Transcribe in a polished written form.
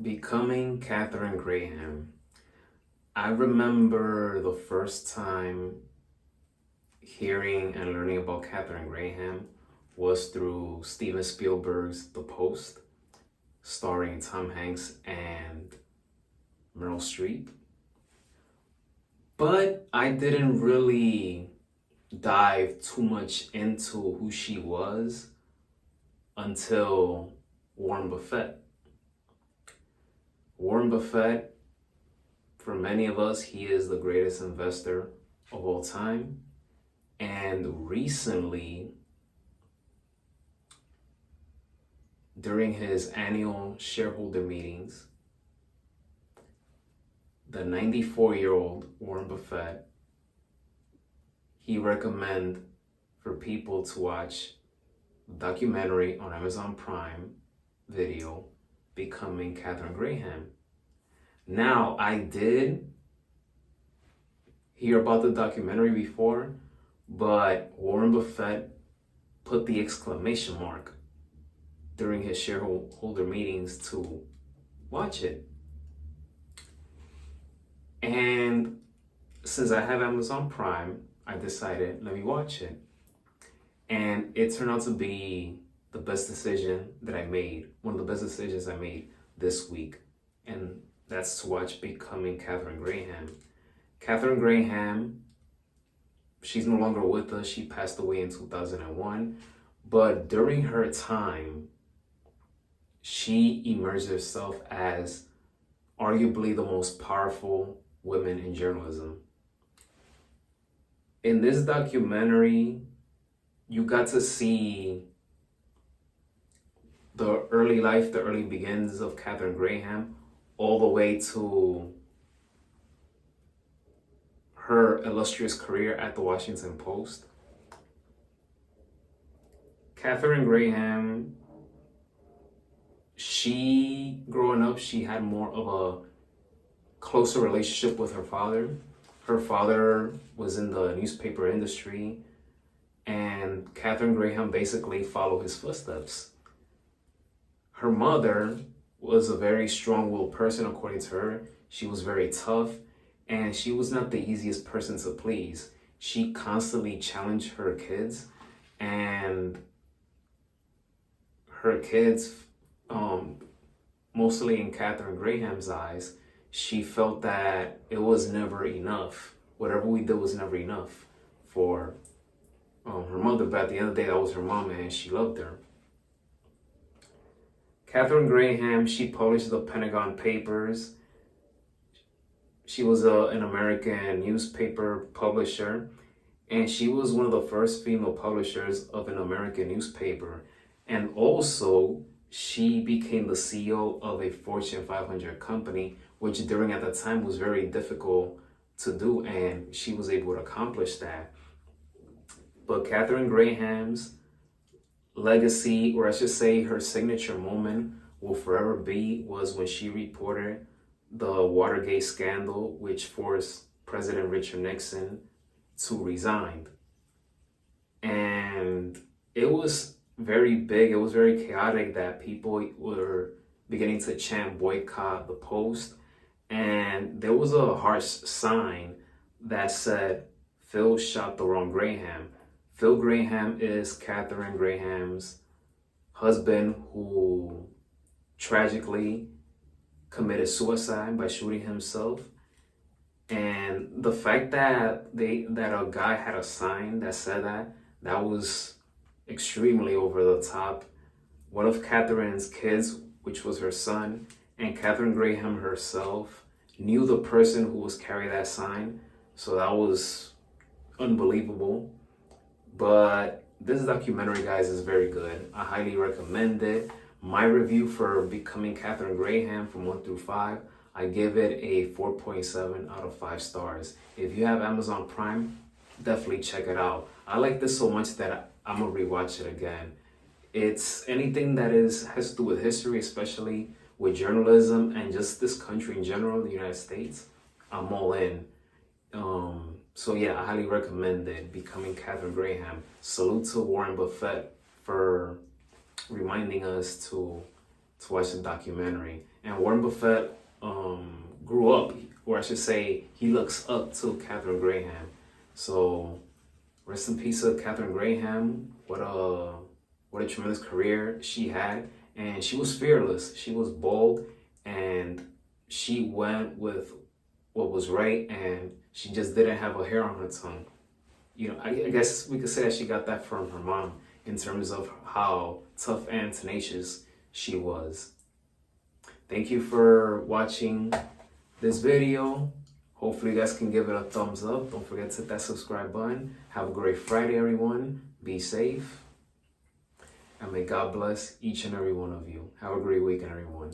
Becoming Katharine Graham. I remember the first time hearing and learning about Katharine Graham was through Steven Spielberg's The Post, starring Tom Hanks and Meryl Streep. But I didn't really dive too much into who she was until Warren Buffett. Warren Buffett, for many of us, he is the greatest investor of all time. And recently, during his annual shareholder meetings, the 94-year-old Warren Buffett, he recommended for people to watch a documentary on Amazon Prime Video, Becoming Katharine Graham. Now, I did hear about the documentary before, but Warren Buffett put the exclamation mark during his shareholder meetings to watch it. And since I have Amazon Prime, I decided, let me watch it. And it turned out to be the best decision that I made, one of the best decisions I made this week. And that's to watch Becoming Katharine Graham. Katharine Graham, she's no longer with us. She passed away in 2001. But during her time, she emerged herself as arguably the most powerful woman in journalism. In this documentary, you got to see the early life, the early beginnings of Katharine Graham, all the way to her illustrious career at the Washington Post. Katharine Graham, growing up, she had more of a closer relationship with her father. Her father was in the newspaper industry, and Katharine Graham basically followed his footsteps. Her mother was a very strong-willed person, according to her. She was very tough, and she was not the easiest person to please. She constantly challenged her kids, and her kids, mostly in Katharine Graham's eyes, she felt that it was never enough. Whatever we did was never enough for her mother, but at the end of the day, that was her mom, and she loved her. Katharine Graham, she published the Pentagon Papers. She was an American newspaper publisher, and she was one of the first female publishers of an American newspaper. And also, she became the CEO of a Fortune 500 company, which during at that time was very difficult to do, and she was able to accomplish that. But Katharine Graham's legacy, or I should say her signature moment, will forever be was when she reported the Watergate scandal, which forced President Richard Nixon to resign. And it was very big, it was very chaotic that people were beginning to chant boycott the Post. And there was a harsh sign that said, "Phil shot the wrong Graham." Phil Graham is Katharine Graham's husband, who tragically committed suicide by shooting himself. And the fact that a guy had a sign that said that was extremely over the top. One of Katharine's kids, which was her son, and Katharine Graham herself knew the person who was carrying that sign. So that was unbelievable. But this documentary, guys, is very good. I highly recommend it. My review for Becoming Katharine Graham from 1 through 5, I give it a 4.7 out of 5 stars. If you have Amazon Prime, definitely check it out. I like this so much that I'm gonna rewatch it again. It's anything that has to do with history, especially with journalism and just this country in general, the United States. I'm all in. So yeah, I highly recommend it. Becoming Katharine Graham. Salute to Warren Buffett for reminding us to watch the documentary. And Warren Buffett grew up, or I should say, he looks up to Katharine Graham. So rest in peace to Katharine Graham. What a tremendous career she had, and she was fearless. She was bold, and she went with what was right, and she just didn't have a hair on her tongue. I guess we could say that she got that from her mom in terms of how tough and tenacious she was. Thank you for watching this video. Hopefully you guys can give it a thumbs up. Don't forget to hit that subscribe button. Have a great Friday, everyone. Be safe. And may God bless each and every one of you. Have a great weekend, everyone.